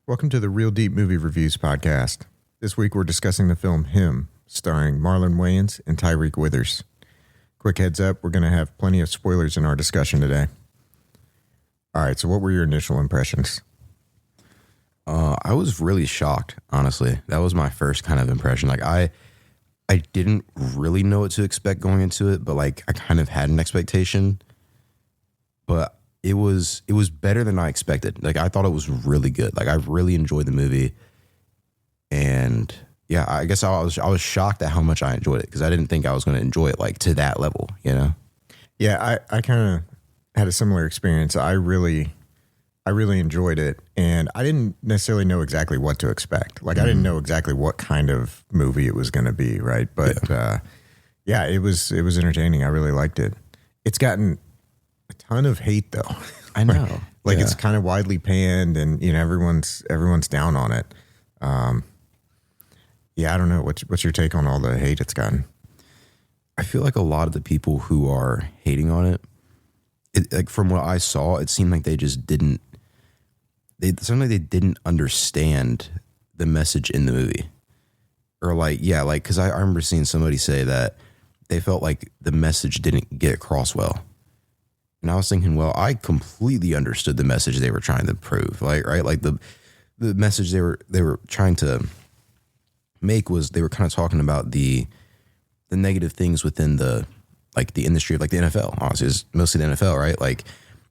Welcome to the Real Deep Movie Reviews podcast. This week we're discussing the film Him, starring Marlon Wayans and Tyreek Withers. Quick heads up, we're going to have plenty of spoilers in our discussion today. All right, so what were your initial impressions? I was really shocked, honestly. That was my first kind of impression. Like I didn't really know what to expect going into it, but like I kind of had an expectation. But it was better than I expected. Like I thought it was really good. Like I really enjoyed the movie. And yeah, I guess I was shocked at how much I enjoyed it because I didn't think I was going to enjoy it like to that level, you know? Yeah, I kind of had a similar experience. I really enjoyed it, and I didn't necessarily know exactly what to expect. Like I didn't know exactly what kind of movie it was going to be, right? But yeah, it was entertaining. I really liked it. It's gotten a ton of hate though. I know. Like it's kind of widely panned, and you know everyone's down on it. Yeah, I don't know. What's your take on all the hate it's gotten? I feel like a lot of the people who are hating on it, like from what I saw, it seemed like they just didn't. They didn't understand the message in the movie, or like because I remember seeing somebody say that they felt like the message didn't get across well, and I was thinking, well, I completely understood the message they were trying to prove, like the message they were trying to make was they were kind of talking about the negative things within the industry of like the NFL. Honestly, it's mostly the NFL, right? Like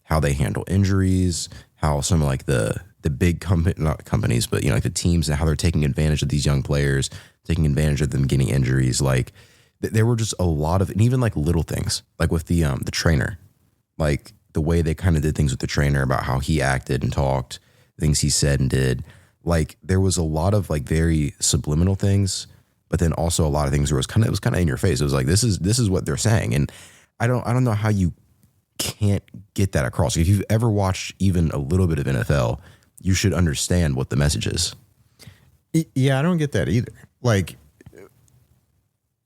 how they handle injuries, how some of like the big not companies, but you know, like the teams and how they're taking advantage of these young players, taking advantage of them getting injuries. Like there were just a lot of, and even like little things, like with the trainer, like the way they kind of did things with the trainer about how he acted and talked, things he said and did. Like there was a lot of like very subliminal things, but then also a lot of things where it was kind of in your face. It was like, this is what they're saying. And I don't know how you can't get that across. If you've ever watched even a little bit of NFL, you should understand what the message is. Yeah, I don't get that either. Like,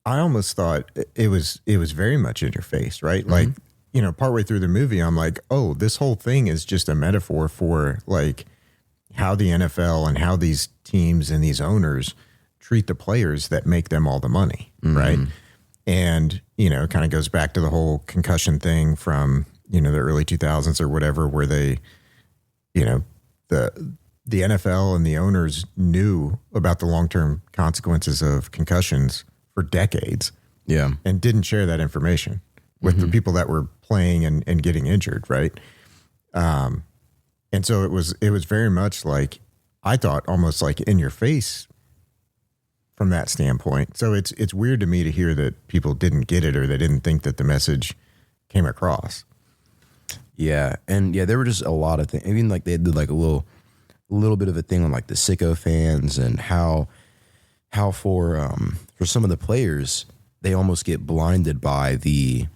I almost thought it was very much in your face, right? Mm-hmm. Like, you know, partway through the movie, I'm like, oh, this whole thing is just a metaphor for like how the NFL and how these teams and these owners treat the players that make them all the money, mm-hmm. right? And, you know, it kind of goes back to the whole concussion thing from, you know, the early 2000s or whatever, where they, you know, the NFL and the owners knew about the long-term consequences of concussions for decades. Yeah. And didn't share that information with the people that were playing and getting injured, right? And so it was very much like, I thought almost like in your face from that standpoint. So it's weird to me to hear that people didn't get it or they didn't think that the message came across. Yeah. And yeah, there were just a lot of things. I mean, like they did like a little bit of a thing on like the sicko fans and how for some of the players, they almost get blinded by the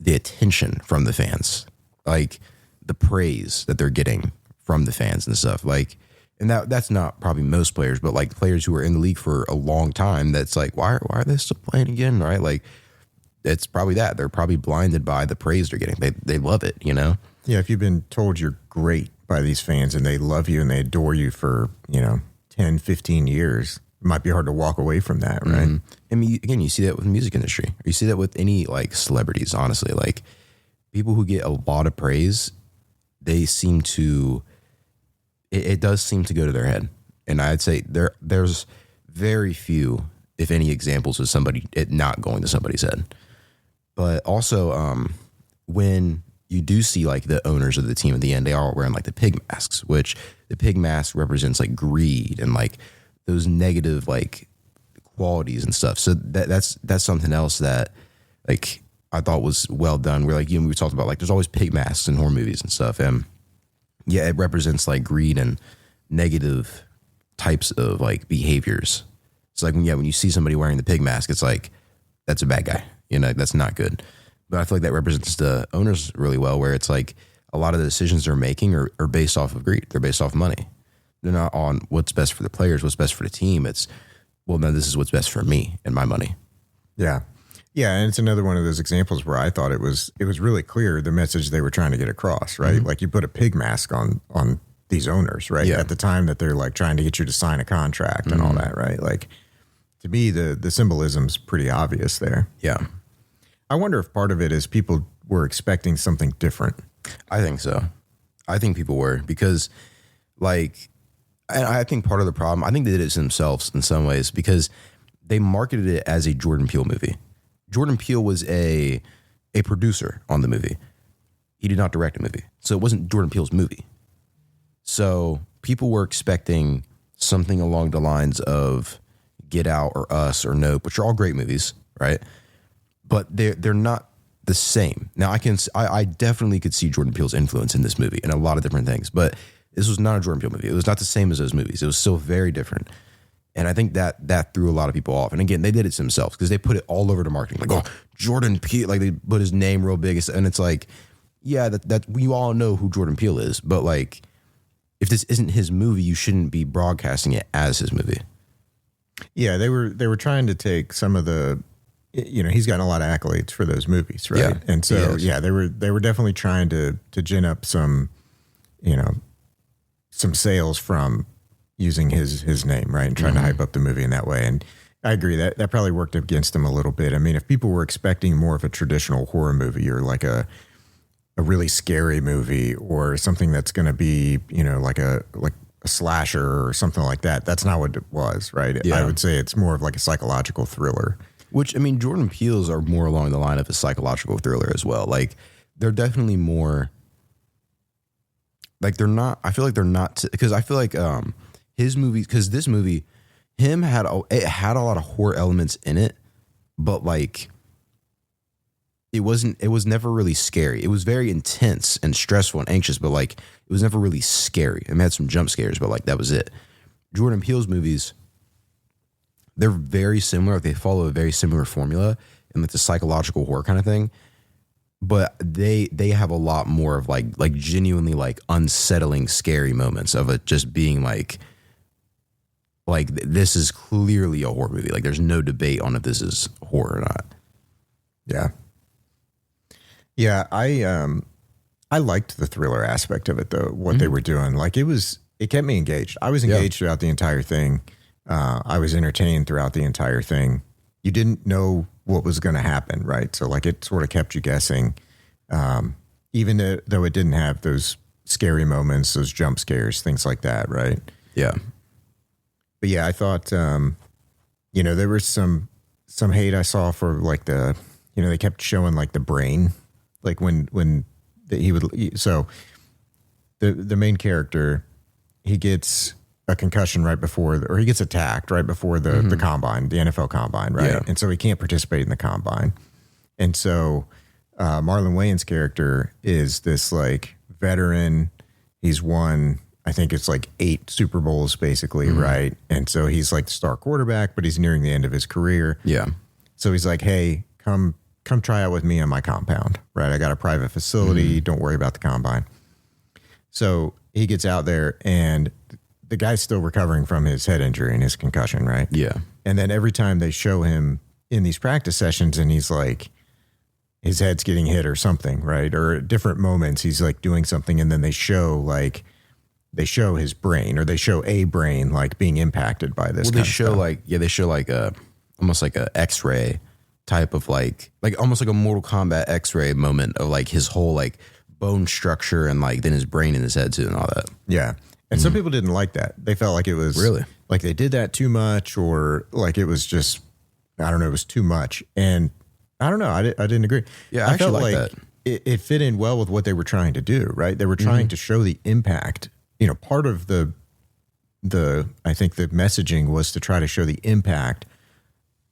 attention from the fans, like the praise that they're getting from the fans and stuff. Like, and that's not probably most players, but like players who are in the league for a long time, that's like, why are they still playing again? Right? Like, it's probably that they're probably blinded by the praise they're getting. They love it, you know? Yeah. If you've been told you're great by these fans and they love you and they adore you for, you know, 10, 15 years, it might be hard to walk away from that. Right. Mm-hmm. I mean, again, you see that with the music industry. You see that with any like celebrities, honestly, like people who get a lot of praise, they seem to, it does seem to go to their head. And I'd say there's very few, if any, examples of it not going to somebody's head. But also, when you do see like the owners of the team at the end, they are wearing like the pig masks, which the pig mask represents like greed and like those negative like qualities and stuff. So that's something else that like I thought was well done. Where like, you know, we talked about like there's always pig masks in horror movies and stuff, and yeah, it represents like greed and negative types of like behaviors. It's like, when you see somebody wearing the pig mask, it's like, that's a bad guy. You know, that's not good. But I feel like that represents the owners really well, where it's like a lot of the decisions they're making are based off of greed. They're based off money. They're not on what's best for the players, what's best for the team. It's, well, no, this is what's best for me and my money. Yeah. Yeah, and it's another one of those examples where I thought it was really clear the message they were trying to get across, right? Mm-hmm. Like you put a pig mask on these owners, right? Yeah. At the time that they're like trying to get you to sign a contract and all that, right? Like, to me, the symbolism's pretty obvious there. Yeah. I wonder if part of it is people were expecting something different. I think so. I think people were, because like, and I think part of the problem, I think they did it themselves in some ways, because they marketed it as a Jordan Peele movie. Jordan Peele was a producer on the movie. He did not direct a movie. So it wasn't Jordan Peele's movie. So people were expecting something along the lines of Get Out or Us or Nope, which are all great movies, right? But they're not the same. Now I definitely could see Jordan Peele's influence in this movie and a lot of different things, but this was not a Jordan Peele movie. It was not the same as those movies. It was still very different. And I think that threw a lot of people off. And again, they did it themselves because they put it all over the marketing. Like, oh, Jordan Peele, like they put his name real big. And it's like, yeah, that we all know who Jordan Peele is. But like, if this isn't his movie, you shouldn't be broadcasting it as his movie. Yeah, they were trying to take some of the, he's gotten a lot of accolades for those movies, right? Yeah, and so they were definitely trying to gin up some, some sales from using his name, right? And trying to hype up the movie in that way. And I agree that probably worked against him a little bit. I mean, if people were expecting more of a traditional horror movie or like a really scary movie or something that's going to be, like a slasher or something like that, that's not what it was, right? Yeah. I would say it's more of like a psychological thriller. Which, I mean, Jordan Peele's are more along the line of a psychological thriller as well. Like, they're definitely more, like, they're not, I feel like they're not, because I feel like his movies, because this movie, it had a lot of horror elements in it, but like, it was never really scary. It was very intense and stressful and anxious, but like, it was never really scary. It had some jump scares, but like, that was it. Jordan Peele's movies, they're very similar. They follow a very similar formula and like the psychological horror kind of thing. But they have a lot more of like genuinely like unsettling, scary moments of it just being like this is clearly a horror movie. Like there's no debate on if this is horror or not. Yeah. Yeah, I liked the thriller aspect of it though, what they were doing. Like it kept me engaged. I was engaged throughout the entire thing. I was entertained throughout the entire thing. You didn't know what was going to happen, right? So like it sort of kept you guessing, even though it didn't have those scary moments, those jump scares, things like that, right? Yeah. But yeah, I thought, there was some hate I saw for like they kept showing like the brain, like when he would, so the main character, he gets a concussion right before, or he gets attacked right before the combine, the NFL combine, right? Yeah. And so he can't participate in the combine. And so Marlon Wayans' character is this like veteran. He's won, I think it's like 8 Super Bowls basically, right? And so he's like the star quarterback, but he's nearing the end of his career. Yeah. So he's like, hey, come try out with me on my compound, right? I got a private facility. Don't worry about the combine. So he gets out there and the guy's still recovering from his head injury and his concussion, right? Yeah. And then every time they show him in these practice sessions and he's like, his head's getting hit or something, right? Or at different moments, he's like doing something and then they show his brain, or they show a brain like being impacted by this. Well, they show like almost like a X-ray type of like almost like a Mortal Kombat X-ray moment of like his whole like bone structure and like then his brain in his head too and all that. Yeah. And some people didn't like that. They felt like it was really like they did that too much, or like it was just, I don't know, it was too much. And I don't know. I didn't agree. Yeah, I felt actually like that. It fit in well with what they were trying to do, right? They were trying to show the impact. Part of the I think the messaging was to try to show the impact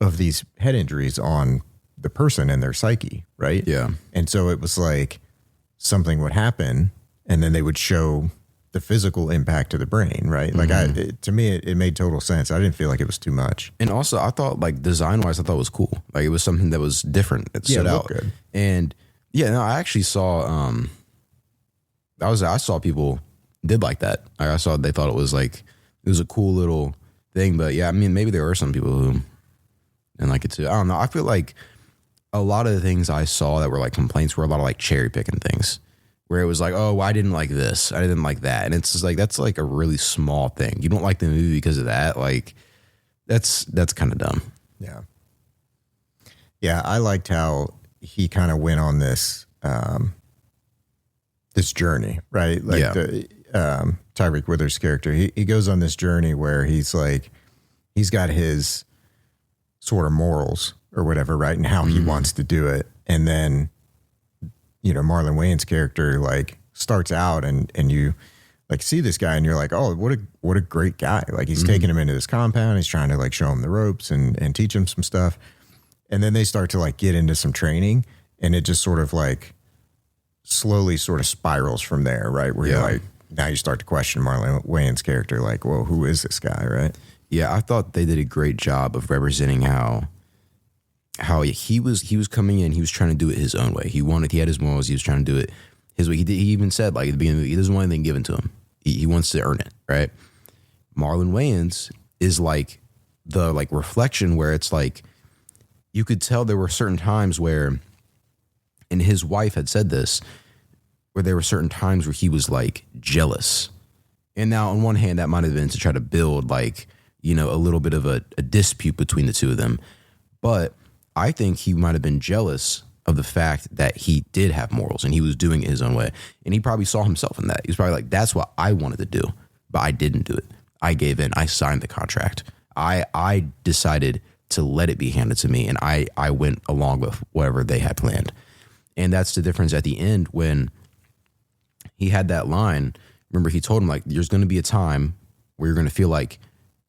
of these head injuries on the person and their psyche, right? Yeah. And so it was like something would happen and then they would show the physical impact to the brain, right? Like to me, it made total sense. I didn't feel like it was too much. And also I thought like design wise, I thought it was cool. Like it was something that was different. It stood out. Good. And yeah, no, I actually saw, I saw people did like that. I saw they thought it was a cool little thing, but yeah, I mean, maybe there were some people who didn't like it too. I don't know. I feel like a lot of the things I saw that were like complaints were a lot of like cherry picking things. where it was like, oh, I didn't like this, I didn't like that, and it's just like that's like a really small thing. You don't like the movie because of that, like that's kind of dumb. Yeah. Yeah, I liked how he kind of went on this this journey, right? Like the Tyreek Withers character, he goes on this journey where he's like, he's got his sort of morals or whatever, right? And how he wants to do it. And then, you know, Marlon Wayans' character like starts out and you like see this guy and you're like, oh, what a great guy. Like he's taking him into this compound. He's trying to like show him the ropes and teach him some stuff. And then they start to like get into some training and it just sort of like slowly sort of spirals from there, right? Where you're like, now you start to question Marlon Wayans' character, like, well, who is this guy, right? Yeah, I thought they did a great job of representing how he was coming in, he was trying to do it his own way. He had his morals, he was trying to do it his way. He even said, like, at the beginning, he doesn't want anything given to him. He wants to earn it, right? Marlon Wayans is like the like reflection where it's like, you could tell there were certain times where, and his wife had said this, where there were certain times where he was like jealous. And now on one hand, that might have been to try to build like, you know, a little bit of a dispute between the two of them. But I think he might have been jealous of the fact that he did have morals and he was doing it his own way. And he probably saw himself in that. He was probably like, that's what I wanted to do, but I didn't do it. I gave in. I signed the contract. I decided to let it be handed to me, and I went along with whatever they had planned. And that's the difference at the end when he had that line. Remember, he told him, like, there's going to be a time where you're going to feel like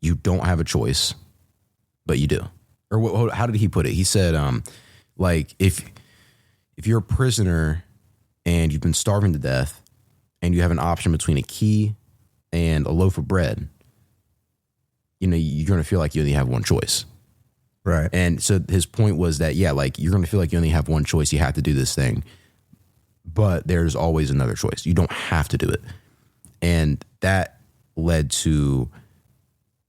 you don't have a choice, but you do. Or how did he put it? He said, like, if you're a prisoner and you've been starving to death and you have an option between a key and a loaf of bread, you know, you're going to feel like you only have one choice. Right. And so his point was that, yeah, like you're going to feel like you only have one choice. You have to do this thing, but there's always another choice. You don't have to do it. And that led to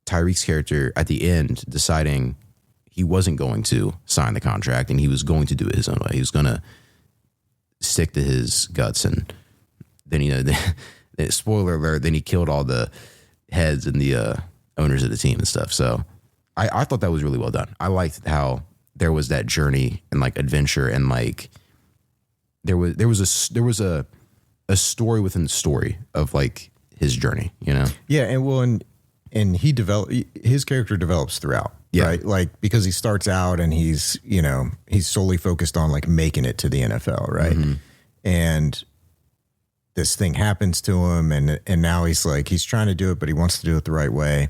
Tyreek's character at the end deciding he wasn't going to sign the contract and he was going to do it his own way. He was going to stick to his guts. And then, you know, spoiler alert, then he killed all the heads and the owners of the team and stuff. So I thought that was really well done. I liked how there was that journey and like adventure and like there was a story within the story of like his journey, you know? Yeah. And well, and his character develops throughout, right? Like, because he starts out and he's solely focused on like making it to the NFL. Right. Mm-hmm. And this thing happens to him and now he's trying to do it, but he wants to do it the right way.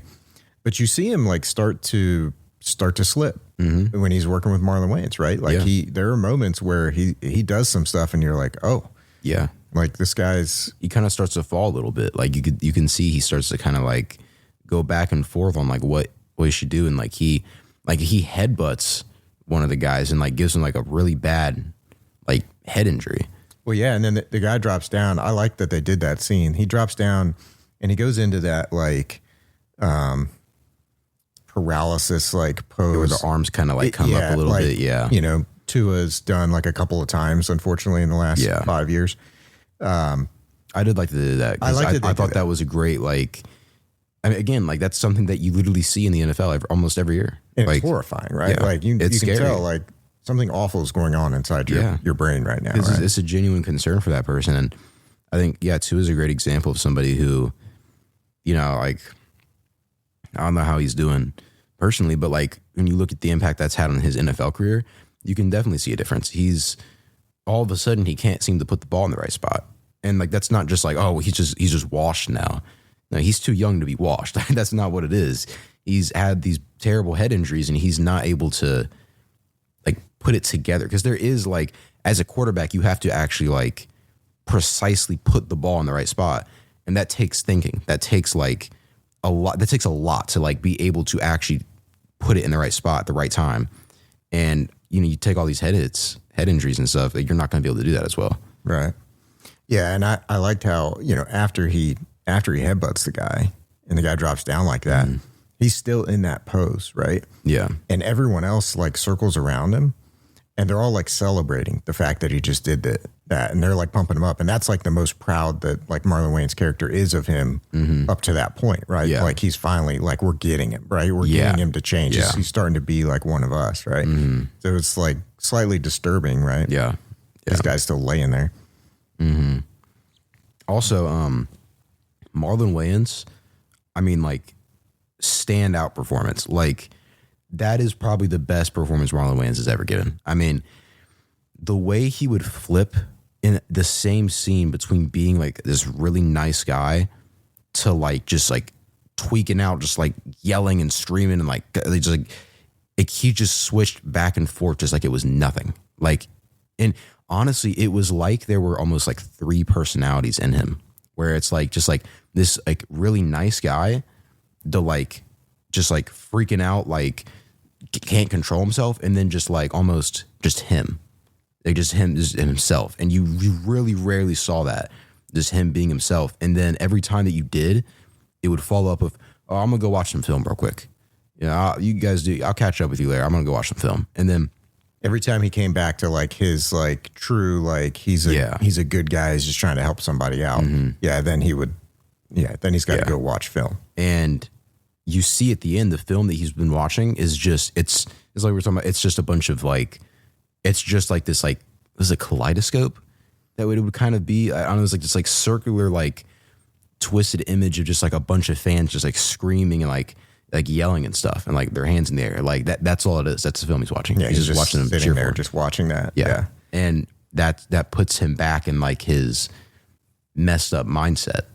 But you see him like start to slip when he's working with Marlon Wayans, right? Like there are moments where he does some stuff and you're like, oh yeah, like this he kind of starts to fall a little bit. Like you can see he starts to kind of like go back and forth on like what he should do. And like he headbutts one of the guys and like gives him like a really bad like head injury. Well, yeah. And then the guy drops down. I like that they did that scene. He drops down and he goes into that like, paralysis like pose where the arms kind of like come up a little bit. Yeah. You know, Tua's done like a couple of times, unfortunately, in the last 5 years. I did like to do that. I thought that was a great, like, I mean, again, like that's something that you literally see in the NFL almost every year. And like, it's horrifying, right? Yeah, like you can scary. tell like something awful is going on inside your brain right now. Right? It's a genuine concern for that person. And I think, Tua is a great example of somebody who, you know, like, I don't know how he's doing personally, but like when you look at the impact that's had on his NFL career, you can definitely see a difference. He's all of a sudden he can't seem to put the ball in the right spot. And like that's not just like, oh, he's just washed now. No, he's too young to be washed. That's not what it is. He's had these terrible head injuries and he's not able to like put it together. Because there is like, as a quarterback, you have to actually like precisely put the ball in the right spot. And that takes thinking. That takes like a lot. That takes a lot to like be able to actually put it in the right spot at the right time. And, you know, you take all these head injuries and stuff, like, you're not going to be able to do that as well. Right. Yeah. And I liked how, you know, after he headbutts the guy and the guy drops down like that, he's still in that pose. Right. Yeah. And everyone else like circles around him and they're all like celebrating the fact that he just did that, and they're like pumping him up, and that's like the most proud that like Marlon Wayans' character is of him up to that point, right? Yeah. Like he's finally like we're getting him, right? We're Yeah. getting him to change. Yeah. He's starting to be like one of us, right? So it's like slightly disturbing, right? Yeah. This guy's still laying there. Also, Marlon Wayans, I mean, like, standout performance. Like, that is probably the best performance Marlon Wayans has ever given. I mean, the way he would flip in the same scene between being like this really nice guy to like just like tweaking out, just like yelling and screaming and like they just like he just switched back and forth just like it was nothing. Like, and honestly, it was like there were almost like three personalities in him, where it's like just like this like really nice guy to like just like freaking out, like can't control himself, and then just like almost just him. Like just himself. And you really rarely saw that. Just him being himself. And then every time that you did, it would follow up with, oh, I'm going to go watch some film real quick. You guys do. I'll catch up with you later. I'm going to go watch some film. And then every time he came back to like his like true, like he's a good guy. He's just trying to help somebody out. Yeah. Then he would, then he's got to go watch film. And you see at the end, the film that he's been watching is just, it's like we're talking about, it's just a bunch of like, it's just like this, like, this is a kaleidoscope that it would kind of be. I don't know, it's like this like circular, like twisted image of just like a bunch of fans just like screaming and like yelling and stuff and like their hands in the air. Like that's all it is. That's the film he's watching. Yeah, he's just watching them sitting there, just watching that. Yeah. And that puts him back in like his messed up mindset.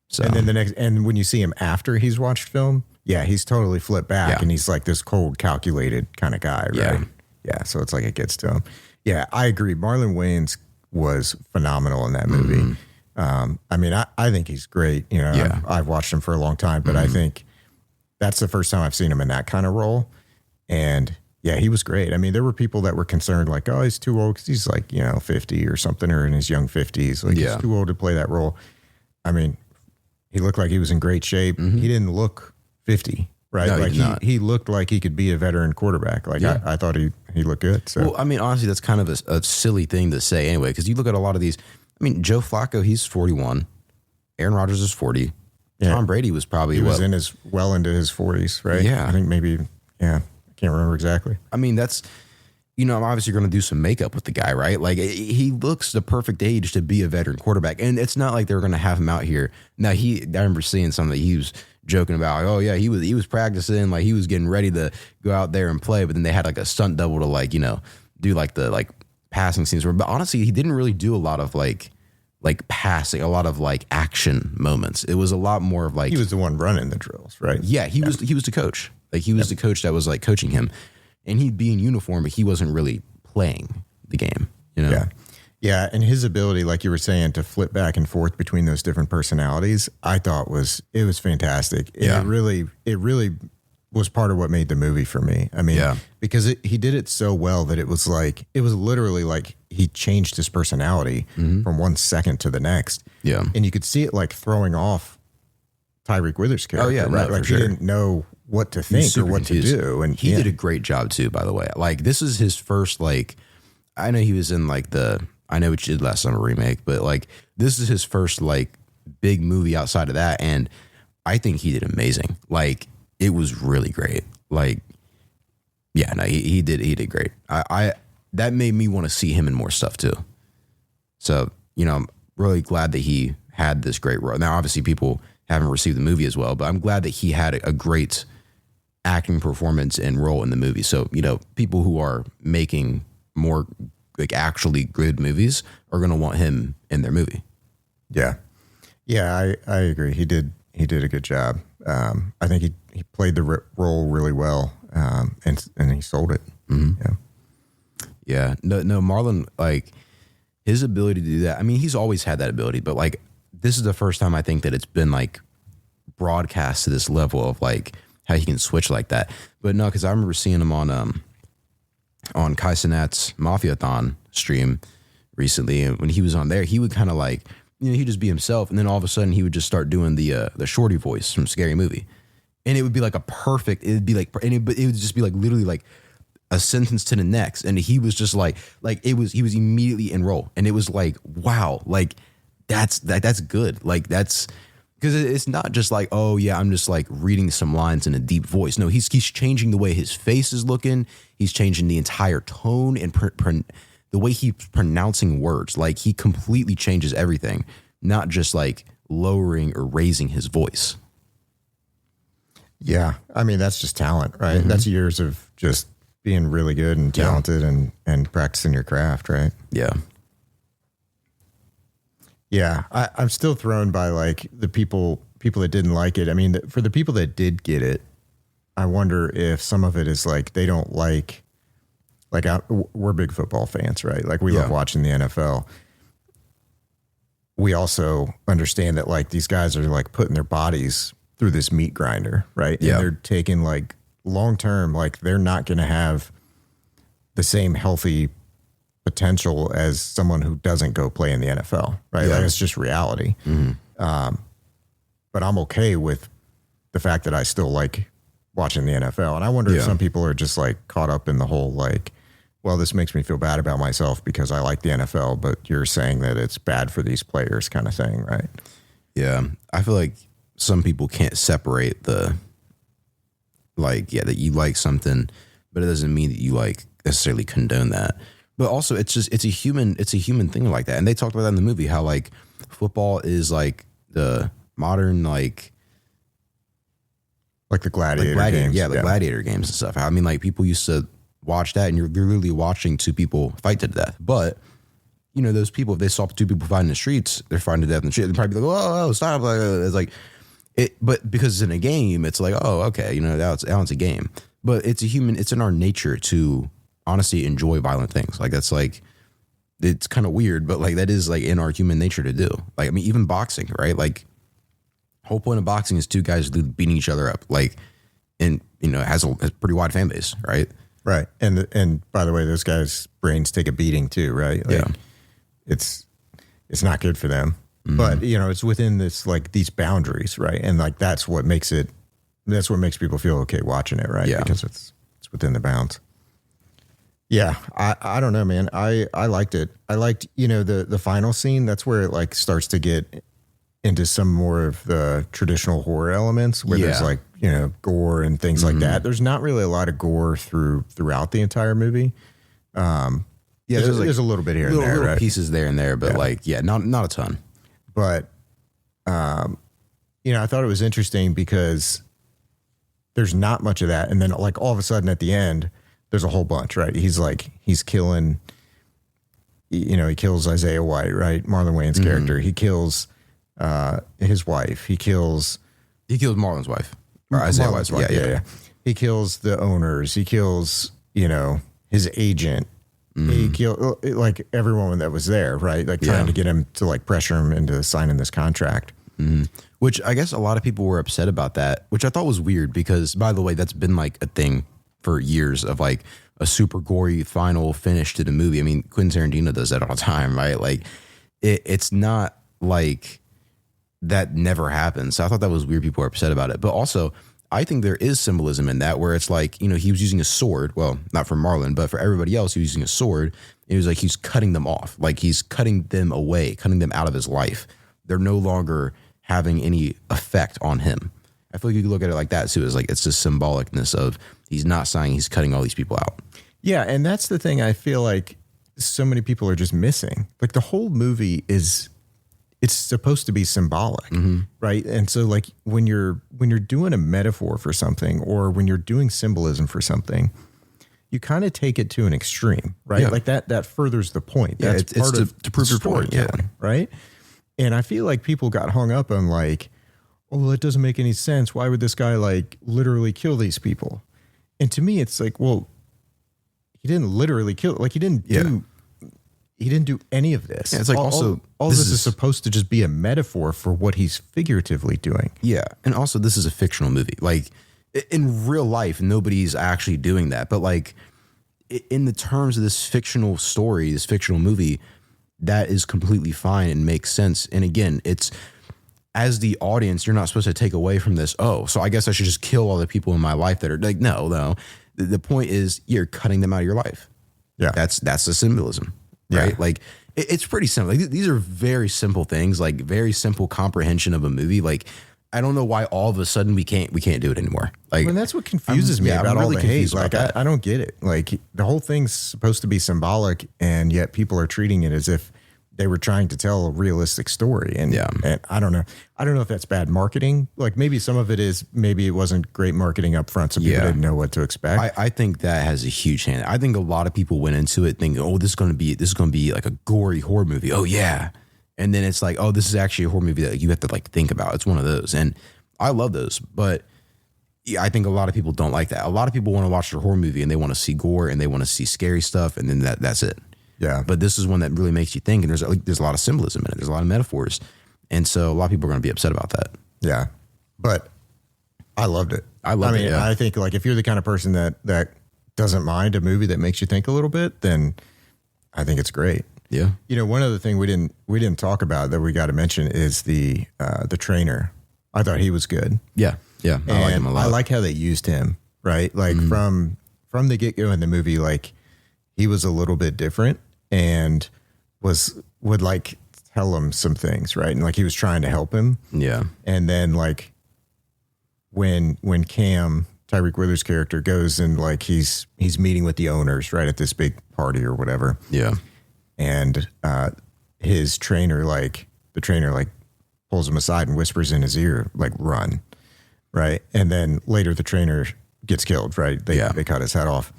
So and then and when you see him after he's watched film, he's totally flipped back and he's like this cold, calculated kind of guy, right? Yeah, so it's like it gets to him. Yeah, I agree. Marlon Wayans was phenomenal in that movie. I mean, I think he's great. You know, I've watched him for a long time, but I think that's the first time I've seen him in that kind of role. And yeah, he was great. I mean, there were people that were concerned, like, oh, he's too old because he's like, 50 or something, or in his young 50s. Like, he's too old to play that role. I mean, he looked like he was in great shape. He didn't look 50. Right. No, like he looked like he could be a veteran quarterback. Like I thought he looked good. So, well, I mean, honestly, that's kind of a silly thing to say anyway, because you look at a lot of these. I mean, Joe Flacco, he's 41. Aaron Rodgers is 40. Tom Brady was probably into his 40s, right? Yeah. I think maybe, I can't remember exactly. I mean, that's, I'm obviously going to do some makeup with the guy, right? Like he looks the perfect age to be a veteran quarterback. And it's not like they're going to have him out here. Now I remember seeing something that he was joking about, oh yeah, he was practicing, like he was getting ready to go out there and play, but then they had like a stunt double to like, do like the like passing scenes. But honestly, he didn't really do a lot of like passing, a lot of like action moments. It was a lot more of like, he was the one running the drills, right? Yeah, he was the coach. Like he was the coach that was like coaching him, and he'd be in uniform, but he wasn't really playing the game, Yeah, and his ability, like you were saying, to flip back and forth between those different personalities, I thought was fantastic. It really was part of what made the movie for me. I mean, because he did it so well that it was literally like he changed his personality from 1 second to the next. Yeah, and you could see it like throwing off Tyreek Withers' character. Oh yeah, right. No, like he didn't know what to think or what to do, and he did a great job too. By the way, like this is his first like. I know he was in like I know what you did last summer remake, but like this is his first like big movie outside of that, and I think he did amazing. Like it was really great. Like, yeah, no, he did great. I that made me want to see him in more stuff too. So I'm really glad that he had this great role. Now, obviously, people haven't received the movie as well, but I'm glad that he had a great acting performance and role in the movie. So people who are making more like actually good movies are going to want him in their movie. Yeah. I agree. He did a good job. I think he played the role really well. And he sold it. Yeah. No, Marlon, like his ability to do that. I mean, he's always had that ability, but like, this is the first time I think that it's been like broadcast to this level of like how he can switch like that. But no, cause I remember seeing him on Kai Cenat's Mafiathon stream recently, and when he was on there, he would kind of like, he'd just be himself, and then all of a sudden he would just start doing the shorty voice from Scary Movie, and it would be like it would just be like literally like a sentence to the next, and he was just like he was immediately enrolled, and it was like, wow, like that's good, like that's because it's not just like, oh yeah, I'm just like reading some lines in a deep voice. No, he's changing the way his face is looking. He's changing the entire tone and the way he's pronouncing words. Like he completely changes everything, not just like lowering or raising his voice. Yeah, I mean that's just talent, right? That's years of just being really good and talented and practicing your craft, right? Yeah. Yeah, I'm still thrown by like the people that didn't like it. I mean, for the people that did get it, I wonder if some of it is like they don't like we're big football fans, right? Like we love watching the NFL. We also understand that like these guys are like putting their bodies through this meat grinder, right? Yeah. And they're taking like long term, like they're not going to have the same healthy potential as someone who doesn't go play in the NFL, right? Yeah. Like it's just reality. But I'm okay with the fact that I still like watching the NFL. And I wonder if some people are just like caught up in the whole like, well, this makes me feel bad about myself because I like the NFL, but you're saying that it's bad for these players kind of thing, right? Yeah. I feel like some people can't separate the like, that you like something, but it doesn't mean that you like necessarily condone that. But also it's a human thing like that. And they talked about that in the movie, how like football is like the modern like the gladiator games. Yeah, the gladiator games and stuff. I mean, like people used to watch that and you're literally watching two people fight to death. But you know, those people, if they saw two people fighting in the streets, they're fighting to death in the street, they'd probably be like, oh, stop. It's like it, but because it's in a game, it's like, oh, okay, you know, now it's a game. But it's in our nature to honestly enjoy violent things. Like that's like, it's kind of weird, but like that is like in our human nature to do. Like, I mean, even boxing, right? Like whole point of boxing is two guys beating each other up. Like, and you know, it has a pretty wide fan base, right? Right. And by the way, those guys' brains take a beating too, right? Like, it's not good for them, but you know, it's within this, like these boundaries, right? And like, that's what makes people feel okay watching it, right? Yeah. Because it's within the bounds. Yeah. I don't know, man. I liked it. I liked, you know, the final scene. That's where it like starts to get into some more of the traditional horror elements where there's like, you know, gore and things like that. There's not really a lot of gore throughout the entire movie. There's a little bit here and there, little right? pieces there and there, but not a ton. But, you know, I thought it was interesting because there's not much of that. And then like all of a sudden at the end, there's a whole bunch, right? He's killing, you know, he kills Isaiah White, right? Marlon Wayans' character. He kills his wife. He kills Marlon's wife. Or Isaiah White's wife. Yeah. He kills the owners. He kills, you know, his agent. He killed like everyone that was there, right? Like trying to get him to like pressure him into signing this contract. Which I guess a lot of people were upset about that, which I thought was weird because, by the way, that's been like a thing for years of like a super gory final finish to the movie. I mean, Quentin Tarantino does that all the time, right? Like it's not like that never happens. So I thought that was weird. People are upset about it. But also, I think there is symbolism in that where it's like, you know, he was using a sword. Well, not for Marlon, but for everybody else, he was using a sword. It was like he's cutting them off. Like he's cutting them away, cutting them out of his life. They're no longer having any effect on him. I feel like you could look at it like that too. It's like it's the symbolicness of he's not saying he's cutting all these people out. Yeah, and that's the thing I feel like so many people are just missing. Like the whole movie it's supposed to be symbolic, right? And so like when you're doing a metaphor for something or when you're doing symbolism for something, you kind of take it to an extreme, right? Yeah. Like that furthers the point. Yeah, That's part of to prove your point, right? And I feel like people got hung up on like, oh, well, it doesn't make any sense. Why would this guy like literally kill these people? And to me, it's like, well, he didn't literally kill. Like he didn't do any of this. Yeah, it's like all this is supposed to just be a metaphor for what he's figuratively doing. Yeah, and also this is a fictional movie. Like in real life, nobody's actually doing that. But like in the terms of this fictional story, this fictional movie, that is completely fine and makes sense. And again, it's as the audience, you're not supposed to take away from this. Oh, so I guess I should just kill all the people in my life that are like, no. the point is you're cutting them out of your life. Yeah. That's the symbolism, right? Yeah. Like it's pretty simple. Like, these are very simple things, like very simple comprehension of a movie. Like, I don't know why all of a sudden we can't do it anymore. Like, and that's what confuses me about all the hate. confused Like, about that. I don't get it. Like, the whole thing's supposed to be symbolic, and yet people are treating it as if they were trying to tell a realistic story. And, and I don't know. I don't know if that's bad marketing. Like, maybe some of it is, maybe it wasn't great marketing up front, so people didn't know what to expect. I think that has a huge hand. I think a lot of people went into it thinking, oh, this is going to be like a gory horror movie. Oh yeah. And then it's like, oh, this is actually a horror movie that you have to like think about. It's one of those. And I love those, but I think a lot of people don't like that. A lot of people want to watch a horror movie and they want to see gore and they want to see scary stuff, and then that's it. Yeah. But this is one that really makes you think, and there's a lot of symbolism in it. There's a lot of metaphors. And so a lot of people are going to be upset about that. Yeah. But I loved it. I mean, yeah. I think, like, if you're the kind of person that doesn't mind a movie that makes you think a little bit, then I think it's great. Yeah. You know, one other thing we didn't talk about that we got to mention is the trainer. I thought he was good. Yeah. Yeah. I like him a lot. I like how they used him, right? Like, from the get-go in the movie, like, he was a little bit different and would like tell him some things, right? And like, he was trying to help him. Yeah. And then, like, when Cam, Tyreek Withers' character, goes and like he's meeting with the owners, right, at this big party or whatever. Yeah. And his trainer, the trainer pulls him aside and whispers in his ear, like, run, right? And then later the trainer gets killed, right? They cut his head off.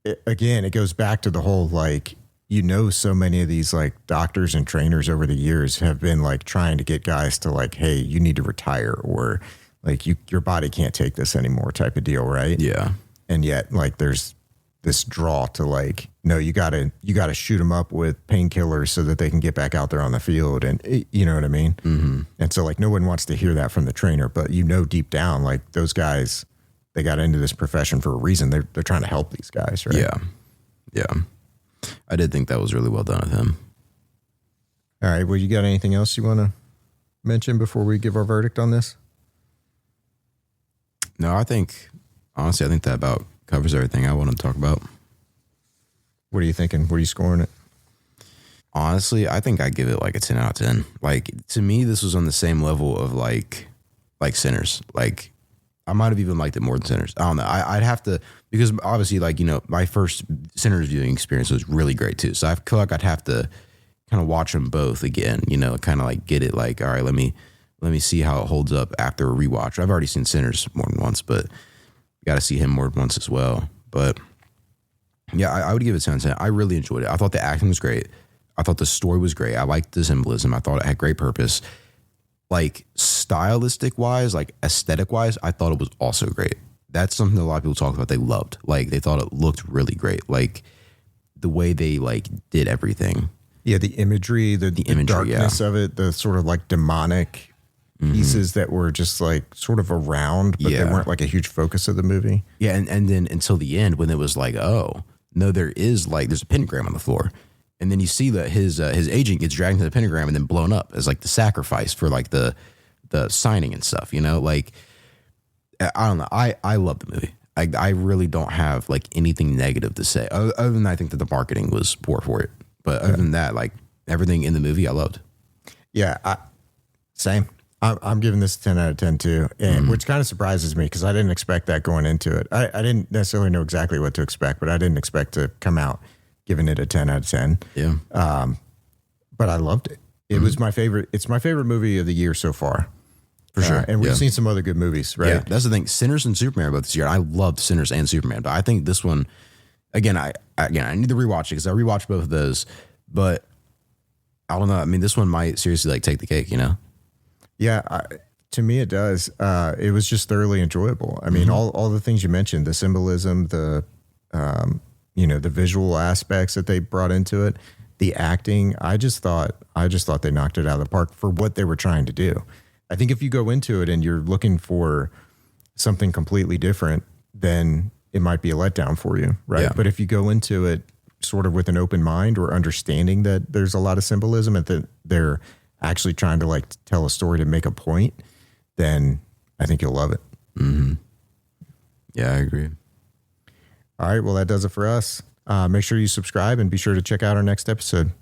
It goes back to the whole, like, you know, so many of these like doctors and trainers over the years have been like trying to get guys to like, hey, you need to retire, or like your body can't take this anymore type of deal, right? Yeah. And yet, like, there's this draw to like, no, you gotta shoot them up with painkillers so that they can get back out there on the field, and you know what I mean? Mm-hmm. And so, like, no one wants to hear that from the trainer, but you know, deep down, like, those guys, they got into this profession for a reason. They're trying to help these guys, right? Yeah. Yeah. I did think that was really well done of him. All right. Well, you got anything else you want to mention before we give our verdict on this? No, honestly, I think that about covers everything I want to talk about. What are you thinking? What are you scoring it? Honestly, I think I give it like a 10 out of 10. Like, to me, this was on the same level of like Sinners. Like, I might have even liked it more than Sinners. I don't know. I'd have to, because obviously, like, you know, my first Sinners viewing experience was really great too. So I feel like I'd have to kind of watch them both again, you know, kind of like get it, like, all right, let me see how it holds up after a rewatch. I've already seen Sinners more than once, but got to see him more than once as well. But yeah, I would give it 10 out of 10. I really enjoyed it. I thought the acting was great. I thought the story was great. I liked the symbolism. I thought it had great purpose. Like, stylistic wise, like aesthetic wise, I thought it was also great. That's something that a lot of people talk about. They loved. Like, they thought it looked really great. Like, the way they like did everything. Yeah, the imagery, the imagery, darkness of it, the sort of like demonic pieces that were just like sort of around, but they weren't like a huge focus of the movie. Yeah, and then until the end, when it was like, oh no, there's a pentagram on the floor. And then you see that his agent gets dragged to the pentagram and then blown up as like the sacrifice for like the signing and stuff, you know? Like, I don't know. I love the movie. I really don't have like anything negative to say. Other than I think that the marketing was poor for it. But other than that, like, everything in the movie I loved. Yeah, same. I'm giving this a 10 out of 10 too, and which kind of surprises me because I didn't expect that going into it. I didn't necessarily know exactly what to expect, but I didn't expect to come out giving it a 10 out of 10. Yeah. But I loved it. It was my favorite. It's my favorite movie of the year so far. For sure. And we've seen some other good movies, right? Yeah, that's the thing. Sinners and Superman both this year. I loved Sinners and Superman, but I think this one, again, I need to rewatch it because I rewatched both of those, but I don't know. I mean, this one might seriously like take the cake, you know? Yeah, to me it does. It was just thoroughly enjoyable. I mean, all the things you mentioned, the symbolism, the the visual aspects that they brought into it, the acting. I just thought they knocked it out of the park for what they were trying to do. I think if you go into it and you're looking for something completely different, then it might be a letdown for you, right? Yeah. But if you go into it sort of with an open mind or understanding that there's a lot of symbolism and that they're actually trying to like tell a story to make a point, then I think you'll love it. Mm-hmm. Yeah, I agree. All right. Well, that does it for us. Make sure you subscribe and be sure to check out our next episode.